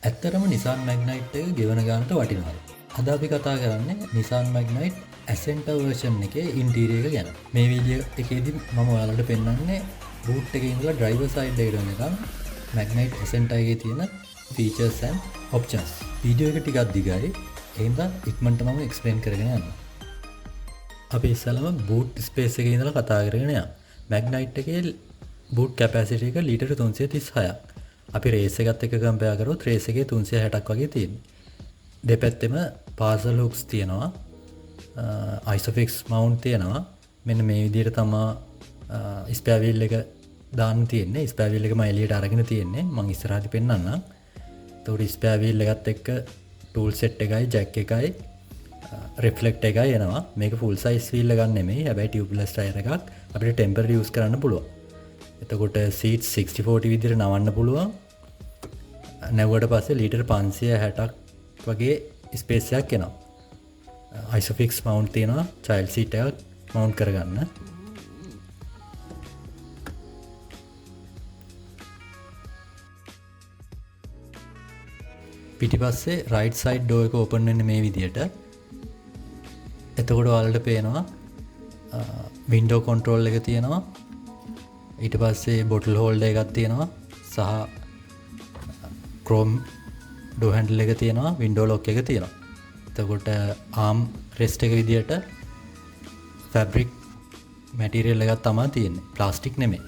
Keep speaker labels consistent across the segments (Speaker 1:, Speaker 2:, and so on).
Speaker 1: ඇත්තටම Nissan Magnite එක ගෙවන ගානට වටිනවා. අද අපි කතා කරන්නේ Nissan Magnite Ascent version එකේ ඉන්ටීරියර් එක ගැන. මේ වීඩියෝ එකේදී මම ඔයාලට පෙන්වන්නේ boot එකේ ඉඳලා driver side එකට යනකම් Magnite Ascent එකේ තියෙන features and options. වීඩියෝ එක ටිකක් දිගයි. ඒ හින්දා ඉක්මනට මම explain කරගෙන යනවා. අපි ඉස්සෙල්ලාම boot space එකේ ඉඳලා කතා කරගෙන යමු. Magnite එකේ boot capacity එක ලීටර 336ක්. අපි රේස් එකත් එක්ක කම්පෙයාර් කරොත් රේස් එකේ 360ක් වගේ තියෙනවා. දෙපැත්තෙම parcel hooks තියෙනවා. Isofix mount තියෙනවා. මෙන්න මේ විදිහට තමයි spare wheel එක දාන්න තියෙන්නේ. spare wheel එක මම එළියට අරගෙන තියෙන්නේ. මම ඉස්සරහට පෙන්නන්නම්. ඒතකොට spare wheel එකත් එක්ක tool set එකයි jack එකයි reflect එකයි එනවා. මේක full size wheel එකක් නෙමෙයි. හැබැයි tubeless tire එකක්. අපිට temporary use කරන්න පුළුවන්. එතකොට seat 60/40 විදිහට නවන්න පුළුවන්. නැවුවට පස්සේ ලීටර් 560ක් වගේ ස්පේස් එකක් එනවා. Isofix mount තියෙනවා. child seat එකක් mount කරගන්න. පිටිපස්සේ right side door එක open වෙන්නේ මේ විදිහට. එතකොට ඔයාලට පේනවා window control එක තියෙනවා. ඊට පස්සේ bottle holder එකක් තියෙනවා සහ chrome door handle එක තියෙනවා, window lock එක තියෙනවා. එතකොට arm rest එක විදියට fabric material එකක් තමයි තියෙන්නේ. plastic නෙමෙයි.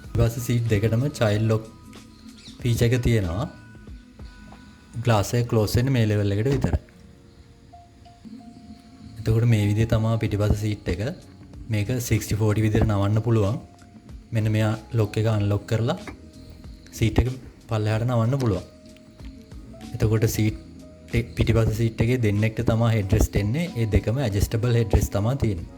Speaker 1: ඊට පස්සේ seat දෙකටම child lock feature එක තියෙනවා. glass එක close වෙන්නේ මේ level එකට විතරයි. එතකොට මේ විදිය තමයි පිටිපස්ස seat එක. මේක 60/40 විදියට නවන්න පුළුවන්. මෙන්න මෙයා lock එක unlock කරලා seat එක පල්ලෙහාට නවන්න පුළුවන්. එතකොට seat පිටිපස්ස seat එකේ දෙන්නෙක්ට තමයි headrest එන්නේ. ඒ දෙකම adjustable headrest තමයි තියෙන්නේ.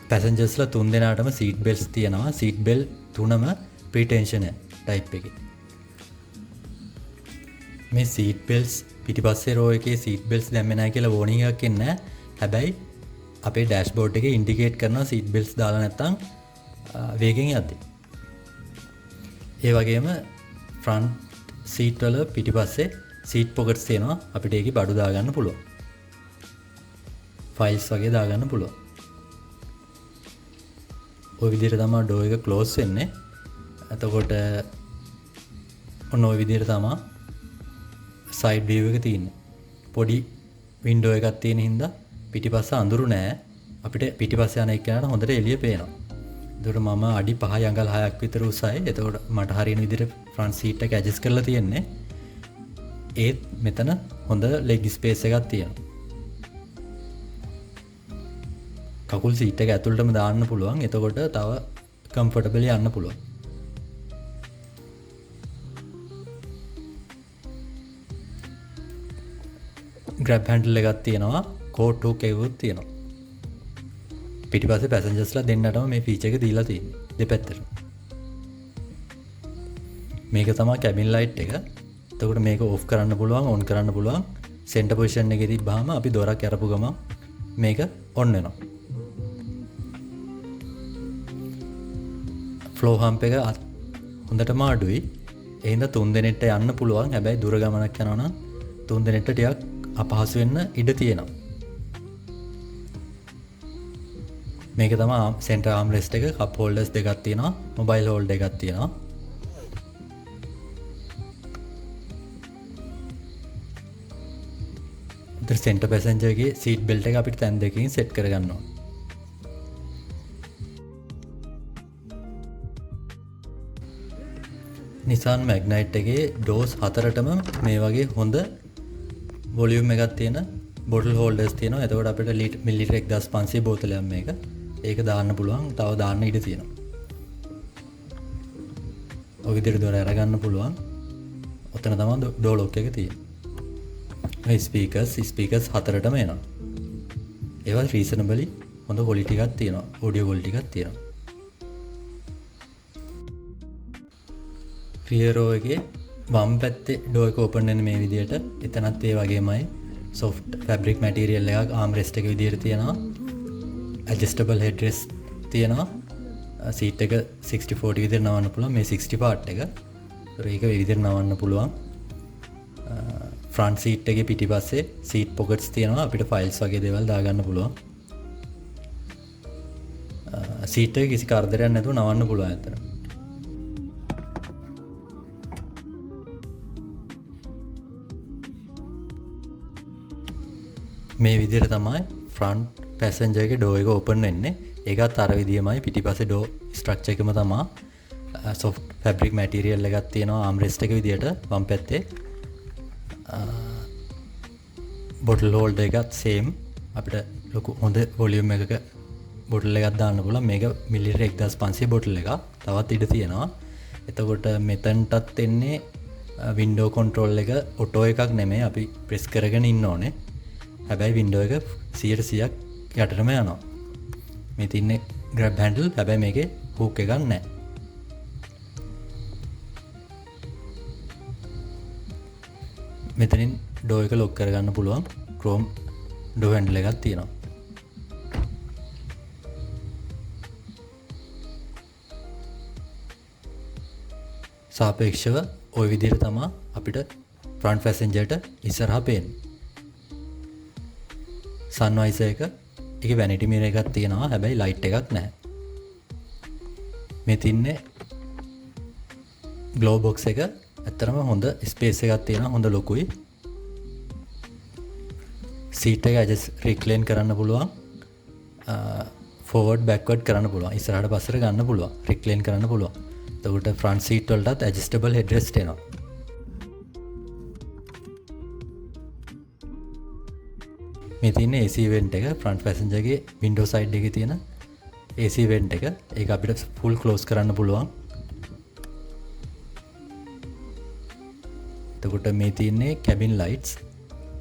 Speaker 1: passengers ලා තුන් දෙනාටම seat belts තියෙනවා. seat belt තුනම pre-tension type එකේ. මේ seat belts පිටිපස්සේ row එකේ seat belts දැම්මේ නැහැ කියලා warning එකක් එන්නේ නැහැ. හැබැයි අපේ dashboard එකේ indicate කරනවා seat belts දාලා නැත්නම් වේගෙන් යද්දී. ඒ වගේම front seat වල පිටිපස්සේ seat pockets තියෙනවා. අපිට ඒකේ බඩු දාගන්න පුළුවන්. files වගේ දාගන්න පුළුවන්. ওই විදිහට තමයි door එක close වෙන්නේ. එතකොට ඔන්න ওই විදිහට තමයි side view එක තියෙන්නේ. පොඩි window එකක් තියෙන හින්දා පිටිපස්ස අඳුරු නෑ. අපිට පිටිපස්ස යන එක්කනට හොඳට එළිය පේනවා. එතකොට මම අඩි 5 අඟල් 6ක් විතර උසයි. එතකොට මට හරියන විදිහට front seat එක adjust කරලා තියෙන්නේ. ඒත් මෙතන හොඳ leg space එකක් තියෙනවා. කකුල් seat එක ඇතුළටම දාන්න පුළුවන්. එතකොට තව comfortable යන්න පුළුවන්. grab handle එකක් තියෙනවා. coat hook එකකුත් තියෙනවා. පිටිපස්සේ passengers ලා දෙන්නටම මේ feature එක දීලා තියෙන්නේ. දෙපැත්තට. මේක තමයි cabin light එක. එතකොට මේක off කරන්න පුළුවන්, on කරන්න පුළුවන්. center position එකේ තිබ්බාම අපි දොරක් අරපු ගමන් මේක on වෙනවා. floor hump එක හොඳටම අඩුයි. ඒ හින්දා තුන් දෙනෙක්ට යන්න පුළුවන්. හැබැයි දුර ගමනක් යනවා නම් තුන් දෙනෙක්ට ටිකක් අපහසු වෙන්න ඉඩ තියෙනවා. මේක තමයි center armrest එක, cup holders දෙකක් තියෙනවා, mobile holder එකක් තියෙනවා. ඉතින් center passenger ගේ seat belt එක අපිට තැන් දෙකකින් set කරගන්න ඕන. Nissan Magnite එකේ doors හතරටම මේ වගේ හොඳ volume එකක් තියෙන bottle holders තියෙනවා. එතකොට අපිට මිලිලිටර 1500 බෝතලයක් මේක. ඒක දාන්න පුළුවන්. තව දාන්න ඉඩ තියෙනවා. ඔය විදිහට දොර අරගන්න පුළුවන්. ඔතන තමයි door lock එක තියෙන්නේ. මේ speakers හතරටම එනවා. ඒවා reasonably හොඳ quality එකක් තියෙනවා. audio quality එකක් තියෙනවා. rear row එකේ වම් පැත්තේ door එක open වෙන්නේ මේ විදිහට. එතනත් ඒ වගේමයි soft fabric material එකක් armrest එක විදිහට තියෙනවා. adjustable headrest තියෙනවා. seat එක 60/40 විදිහට නවන්න පුළුවන්. මේ 60 part එක. ඒක විදිහට නවන්න පුළුවන්. ෆ්‍රන්ට් සීට් එකේ පිටිපස්සේ සීට් පොකට්ස් තියෙනවා. අපිට ෆයිල්ස් වගේ දේවල් දාගන්න පුළුවන්. සීට් එකේ කිසි කරදරයක් නැතුව නවන්න පුළුවන් අතන. මේ විදිහට තමයි ෆ්‍රන්ට් පැසෙන්ජර් එකේ ඩෝ එක ඕපන් වෙන්නේ. ඒකත් අර විදිහමයි පිටිපස්සේ ඩෝ ස්ට්‍රක්චර් එකම තමයි. සොෆ්ට් ෆැබ්‍රික් මැටීරියල් එකක් තියෙනවා ආම්රෙස්ට් එක විදිහට වම් පැත්තේ. බොටල් හෝල්ඩර් එකත් සේම්. අපිට ලොකු හොඳ වොලියුම් එකක බොටල් එකක් දාන්න පුළුවන්. මේක මිලිලිටර් 1500 බොටල් එකක්. තවත් ඉඩ තියෙනවා. එතකොට මෙතනටත් එන්නේ වින්ඩෝ කන්ට්‍රෝල් එක ඔටෝ එකක් නෙමෙයි. අපි ප්‍රෙස් කරගෙන ඉන්න ඕනේ. හැබැයි වින්ඩෝ එක 100% යටටම යනවා. මේ තින්නේ ග්‍රැබ් හැන්ඩල්. හැබැයි මේකේ හුක් එකක් නැහැ. මෙතනින් ඩෝ එක ලොක් කරගන්න පුළුවන්. ක්‍රෝම් ඩෝ හැන්ඩල් එකක් තියෙනවා. සාපේක්ෂව ওই විදිහට තමයි අපිට ෆ්‍රන්ට් පැසෙන්ජර්ට ඉස්සරහා පේන්නේ. සන්වයිසර් එක ඒකේ වැනිටි මිරර් එකක් තියෙනවා. හැබැයි ලයිට් එකක් නැහැ. මේ තින්නේ ග්ලෝ බොක්ස් එක. ඇත්තරම හොඳ ස්පේස් එකක් තියෙනවා. හොඳ ලොකුයි. සීට් එක ඇඩ්ජස්ට් රික්ලේන් කරන්න පුළුවන්. ෆෝවර්ඩ් බෑක්වර්ඩ් කරන්න පුළුවන්. ඉස්සරහට පස්සට ගන්න පුළුවන්. රික්ලේන් කරන්න පුළුවන්. එතකොට ෆ්‍රන්ට් සීට් වලටත් ඇඩ්ජස්ටබල් හෙඩ් රෙස්ට් එනවා. මේ තියෙන AC වෙන්ට් එක ෆ්‍රන්ට් පැසෙන්ජර්ගේ වින්ඩෝ සයිඩ් එකේ තියෙන AC වෙන්ට් එක. ඒක අපිට ෆුල් ක්ලෝස් කරන්න පුළුවන්. එතකොට මේ තියෙන්නේ කැබින් ලයිට්ස්.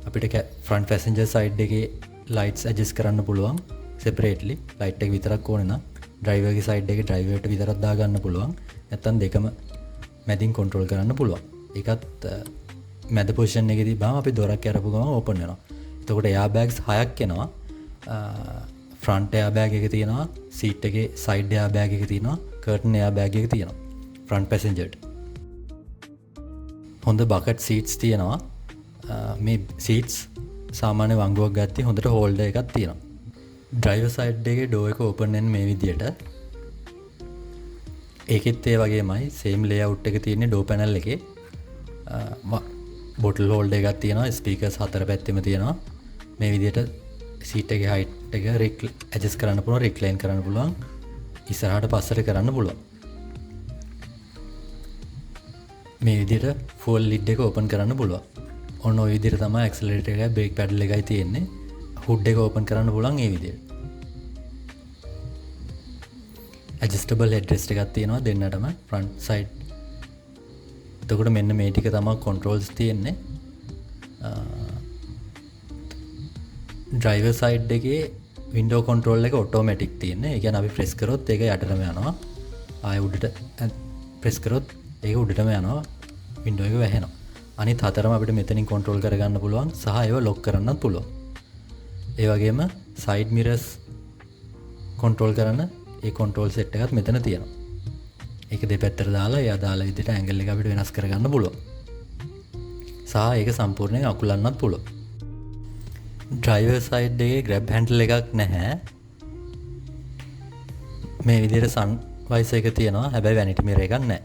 Speaker 1: අපිට ෆ්‍රන්ට් පැසෙන්ජර් සයිඩ් එකේ ලයිට්ස් ඇඩ්ජස්ට් කරන්න පුළුවන් සෙපරේට්ලි. ලයිට් එක විතරක් ඕනේ නම් ඩ්‍රයිවර්ගේ සයිඩ් එකේ ඩ්‍රයිවර්ට විතරක් දාගන්න පුළුවන්. නැත්තම් දෙකම මැදින් කන්ට්‍රෝල් කරන්න පුළුවන්. ඒකත් මැද පොසිෂන් එකේදී බාම අපි දොරක් අරපු ගමන් ඕපන් වෙනවා. එතකොට එයා බෑග්ස් 6ක් එනවා. ෆ්‍රන්ට් එයා බෑග් එක තියෙනවා. සීට් එකේ සයිඩ් එයා බෑග් එක තියෙනවා. කර්ටන් එයා බෑග් එක තියෙනවා. ෆ්‍රන්ට් පැසෙන්ජර්ට. හොඳ බකට් සීට්ස් තියෙනවා. මේ සීට්ස් සාමාන්‍ය වංගුවක් ගත්තී හොඳට හෝල්ඩර් එකක් තියෙනවා. ඩ්‍රයිවර් සයිඩ් එකේ ඩෝ එක ඕපන් වෙන්නේ මේ විදියට. ඒකෙත් ඒ වගේමයි සේම් ලේඅවුට් එක තියෙන්නේ ඩෝ පැනල් එකේ. බොටල් හෝල්ඩර් එකක් තියෙනවා. ස්පීකර්ස් 4 පැත්තෙම තියෙනවා. මේ විදියට සීට් එකේ හයිට් එක ඇඩ්ජස්ට් කරන්න පුළුවන්. රික්ලයින් කරන්න පුළුවන්. ඉස්සරහට පස්සට කරන්න පුළුවන්. මේ විදියට ෆුල් ලිඩ් එක ඕපන් කරන්න පුළුවන්. ඔන්න ඔය විදියට තමයි ඇක්සලරේටර් එකයි බ්‍රේක් පැඩල් එකයි තියෙන්නේ. හුඩ් එක ඕපන් කරන්න පුළුවන් මේ විදියට. ඇඩ්ජස්ටබල් හෙඩ් රෙස්ට් එකක් තියෙනවා දෙන්නටම ෆ්‍රන්ට් සයිඩ්. එතකොට මෙන්න මේ ටික තමයි කන්ට්‍රෝල්ස් තියෙන්නේ. ඩ්‍රයිවර් සයිඩ් එකේ වින්ඩෝ කන්ට්‍රෝල් එක ඔටෝමැටික් තියෙන්නේ. ඒ කියන්නේ අපි ප්‍රෙස් කරොත් ඒක යටටම යනවා. ආයෙ උඩට ප්‍රෙස් කරොත් ඒක උඩටම යනවා. වින්ඩෝ එක වැහෙනවා. අනිත් හතරම අපිට මෙතනින් කන්ට්‍රෝල් කරගන්න පුළුවන් සහ ඒව ලොක් කරන්නත් පුළුවන්. ඒ වගේම සයිඩ් මිරර්ස් කන්ට්‍රෝල් කරන ඒ කන්ට්‍රෝල් සෙට් එකත් මෙතන තියෙනවා. ඒක දෙපැත්තට දාලා ඒ අදාළ විදිහට ඇන්ගල් එක අපිට වෙනස් කරගන්න පුළුවන්. සහ ඒක සම්පූර්ණයෙන් අකුලන්නත් පුළුවන්. ඩ්‍රයිවර් සයිඩ් එකේ ග්‍රැබ් හැන්ඩල් එකක් නැහැ. මේ විදිහට සන් වයිසර් එක තියෙනවා. හැබැයි වැනිටි මිරර් එකක් නැහැ.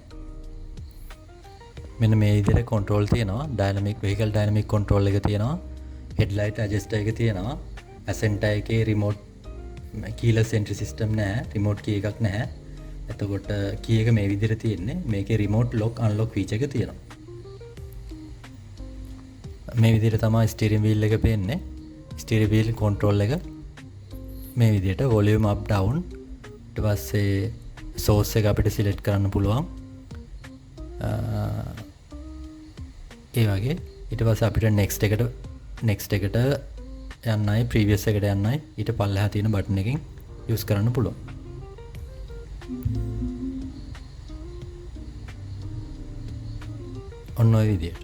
Speaker 1: මෙන්න මේ විදිහට කන්ට්‍රෝල් තියෙනවා. ඩයිනමික් වෙහිකල් ඩයිනමික් කන්ට්‍රෝල් එක තියෙනවා. හෙඩ්ලයිට් ඇඩ්ජස්ටර් එක තියෙනවා. ඇසෙන්ටර් එකේ රිමෝට් කීලස් එන්ට්‍රි සිස්ටම් නැහැ. රිමෝට් කී එකක් නැහැ. එතකොට කී එක මේ විදිහට තියෙන්නේ. මේකේ රිමෝට් ලොක් අන්ලොක් ෆීචර් එක තියෙනවා. මේ විදිහට තමයි ස්ටියරින් වීල් එක පේන්නේ. ස්ටියරින් වීල් කන්ට්‍රෝල් එක මේ විදිහට වොලියුම් අප් ඩවුන්. ඊට පස්සේ සෝස් එක අපිට සිලෙක්ට් කරන්න පුළුවන්. ඒ වගේ ඊට පස්සේ අපිට නෙක්ස්ට් එකට යන්නයි ප්‍රීවියස් එකට යන්නයි ඊට පල්ලෙහා තියෙන බටන් එකකින් යූස් කරන්න පුළුවන්. ඔන්න ඔය විදියට.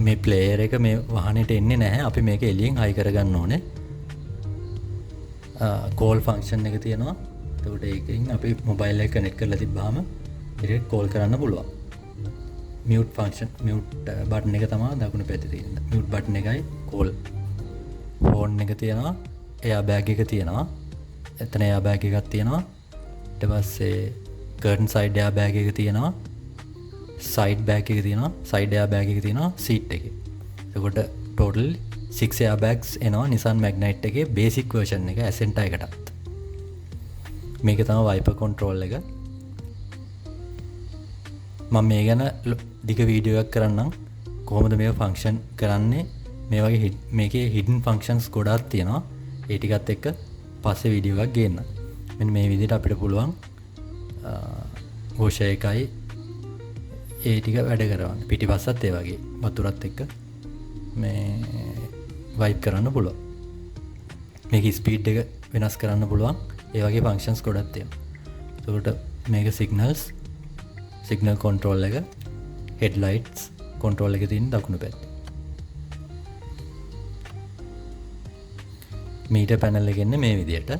Speaker 1: මේ ප්ලේයර් එක මේ වාහනේට එන්නේ නැහැ. අපි මේක එළියෙන් හයි කරගන්න ඕනේ. කෝල් ෆන්ක්ෂන් එක තියෙනවා. එතකොට ඒකෙන් අපි මොබයිල් එක කනෙක්ට් කරලා තිබ්බාම ඩිරෙක්ට් කෝල් කරන්න පුළුවන්. මියුට් ෆන්ක්ෂන් මියුට් බටන් එක තමයි දකුණු පැත්තේ තියෙන. මියුට් බටන් එකයි කෝල් ෆෝන් එක තියෙනවා. එයා බෑග් එක තියෙනවා. එතන එයා බෑග් එකක් තියෙනවා. ඊට පස්සේ කර්ටන් සයිඩ් එයා බෑග් එක තියෙනවා. සයිඩ් බෑග් එක තියෙනවා. සයිඩ් එයා බෑග් එක තියෙනවා සීට් එකේ. එතකොට ටෝටල් 6 එයා බෑග්ස් එනවා Nissan Magnite එකේ බේසික් version එක Ascenta එකටත්. මේක තමයි වයිපර් කන්ට්‍රෝල් එක. මම මේ ගැන දිග වීඩියෝ එකක් කරන්නම්. කොහොමද මේක ෆන්ක්ෂන් කරන්නේ? මේ වගේ මේකේ හිඩන් ෆන්ක්ෂන්ස් ගොඩාක් තියෙනවා. ඒ ටිකත් එක්ක පස්සේ වීඩියෝ එකක් ගේන්න. මෙන්න මේ විදිහට අපිට පුළුවන් වොෂර් එකයි ඒ ටික වැඩ කරවන්න. පිටිපස්සත් ඒ වගේ වතුරත් එක්ක මේ වයිප් කරන්න පුළුවන්. මේක ස්පීඩ් එක වෙනස් කරන්න පුළුවන්. ඒ වගේ ෆන්ක්ෂන්ස් ගොඩක් තියෙනවා. ඒකට මේක සිග්නල් කන්ට්‍රෝල් එක, හෙඩ්ලයිට්ස් කන්ට්‍රෝල් එක තියෙන දකුණු පැත්තේ. මීටර් පැනල් එකේ ඉන්නේ මේ විදිහට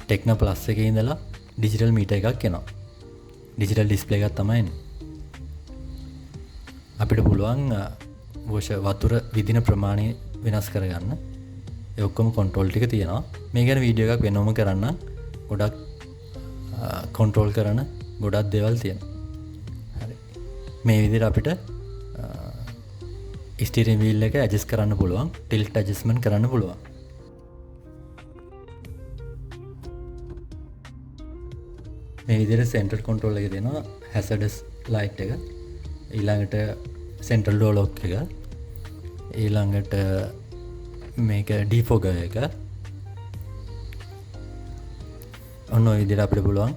Speaker 1: ටෙක්නෝ ප්ලස් එකේ ඉඳලා ඩිජිටල් මීටර් එකක් එනවා. ඩිජිටල් ඩිස්ප්ලේ එකක් තමයි එන්නේ. අපිට පුළුවන් වතුර විදින ප්‍රමාණය වෙනස් කරගන්න. ඒ ඔක්කොම කන්ට්‍රෝල් ටික තියෙනවා. මේ ගැන වීඩියෝ එකක් වෙනවම කරන්න. ගොඩක් කන්ට්‍රෝල් කරන ගොඩක් දේවල් තියෙනවා. හරි. මේ විදිහට අපිට ස්ටියරින් වීල් එක ඇඩ්ජස්ට් කරන්න පුළුවන්. ටිල්ට් ඇඩ්ජස්ට්මන්ට් කරන්න පුළුවන්. මේ විදිහට සෙන්ටර් කන්ට්‍රෝල් එක දෙනවා. හැසඩස් ලයිට් එක. ඊළඟට සෙන්ට්‍රල් ඩෝර් ලොක් එක. ඊළඟට මේක ඩිෆොගර් එක. ඔන්න ඔය විදිහට අපිට පුළුවන්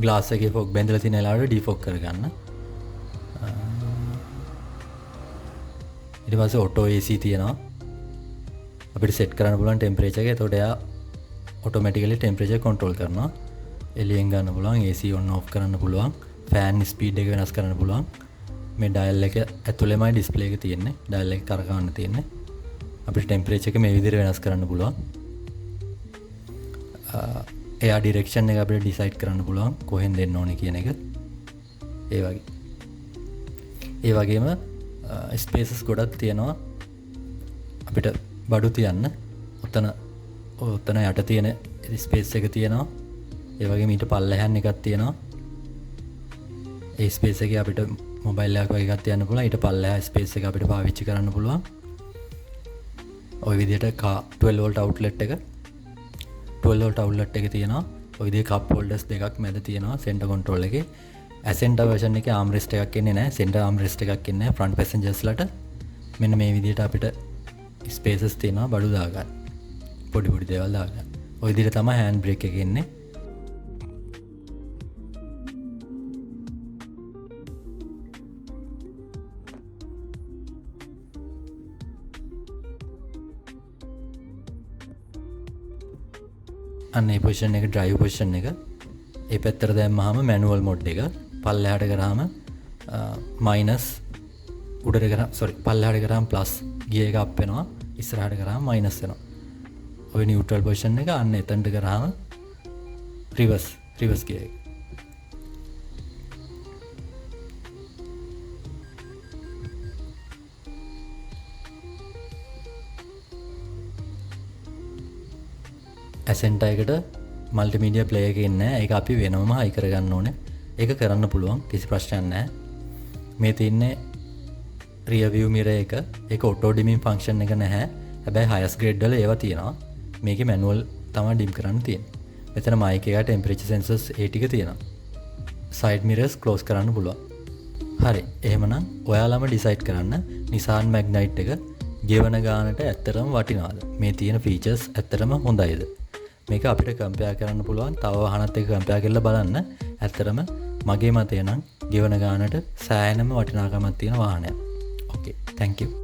Speaker 1: ග්ලාස් එකේ ෆොග් බැඳලා තියෙන වෙලාවට ඩිෆොග් කරගන්න. ඊට පස්සේ ඔටෝ AC තියෙනවා. අපිට සෙට් කරන්න පුළුවන් ටෙම්පරේචර් එක. එතකොට එයා ඔටෝමැටිකලි ටෙම්පරේචර් කන්ට්‍රෝල් කරනවා. එළියෙන් ගන්න පුළුවන්, AC on off කරන්න පුළුවන්, ෆෑන් ස්පීඩ් එක වෙනස් කරන්න පුළුවන්. මේ ඩයල් එක ඇතුළේමයි ඩිස්ප්ලේ එක තියෙන්නේ. ඩයල් එක කරකවන්න තියෙන්නේ. අපිට ටෙම්පරේචර් එක මේ විදිහට වෙනස් කරන්න පුළුවන්. එයා ඩිරෙක්ෂන් එක අපිට ඩිසයිඩ් කරන්න පුළුවන් කොහෙන් දෙන්න ඕනේ කියන එක. ඒ වගේ. ඒ වගේම ස්පේසස් ගොඩක් තියෙනවා. අපිට බඩු තියන්න. ඔතන යට තියෙන ස්පේස් එක තියෙනවා. ඒ වගේම ඊට පල්ලෙහාන් එකක් තියෙනවා. ඒ ස්පේස් එකේ අපිට මොබයිල් එකක් වගේ එකක් තියන්න පුළුවන්. ඊට පල්ලෙහා ස්පේස් එක අපිට පාවිච්චි කරන්න පුළුවන්. ওই විදිහට 12 වෝල්ට් අවුට්ලට් එක 12 වෝල්ට් අවුට්ලට් එක තියෙනවා. ওই විදිහේ කප් හෝල්ඩර්ස් දෙකක් මැද තියෙනවා සෙන්ටර් කන්ට්‍රෝල් එකේ. Ascenta version එකේ ආම් රෙස්ට් එකක් එන්නේ නැහැ. සෙන්ටර් ආම් රෙස්ට් එකක් එන්නේ නැහැ ෆ්‍රන්ට් පැසෙන්ජර්ස්ලට. මෙන්න මේ විදිහට අපිට ස්පේසස් තියෙනවා බඩු දාගන්න. පොඩි දේවල් දාගන්න. ওই විදිහට තමයි හෑන්ඩ් බ්‍රේක් එක එන්නේ. අන්න ඒ පොසිෂන් එක ඩ්‍රයිව් පොසිෂන් එක. ඒ පැත්තට දැම්මහම මැනුවල් මොඩ් එක. පල්ලෙහාට කරාම මයිනස් උඩට කරා පල්ලෙහාට කරාම ප්ලස් ගියර් එක අප් වෙනවා. ඉස්සරහට කරාම මයිනස් වෙනවා. ඔය නියුට්‍රල් පොසිෂන් එක අන්න එතනට කරාම රිවර්ස් ගියර් එක. Ascenta එකට මල්ටිමීඩියා ප්ලේයර් එකක් ඉන්නේ. ඒක අපි වෙනවම හයි කරගන්න ඕනේ. ඒක කරන්න පුළුවන්. කිසි ප්‍රශ්නයක් නැහැ. මේ තියෙන්නේ rear view mirror එක. ඒක auto dimming function එක නැහැ. හැබැයි highest grade වල ඒවා තියෙනවා. මේකේ manual තමයි dim කරන්න තියෙන්නේ. මෙතන mic එක temperature sensors ඒ ටික තියෙනවා. side mirrors close කරන්න පුළුවන්. හරි. එහෙමනම් ඔයාලම decide කරන්න Nissan Magnite එක ගෙවන ගානට ඇත්තටම වටිනවද? මේ තියෙන features ඇත්තටම හොඳයිද? මේක අපිට කම්පෙයාර් කරන්න පුළුවන් තව වාහනත් එක්ක කම්පෙයාර් කරලා බලන්න. ඇත්තටම මගේ මතය නම් ගෙවන ගානට සෑහෙනම වටිනාකමක් තියෙන වාහනයක්. Okay, thank you.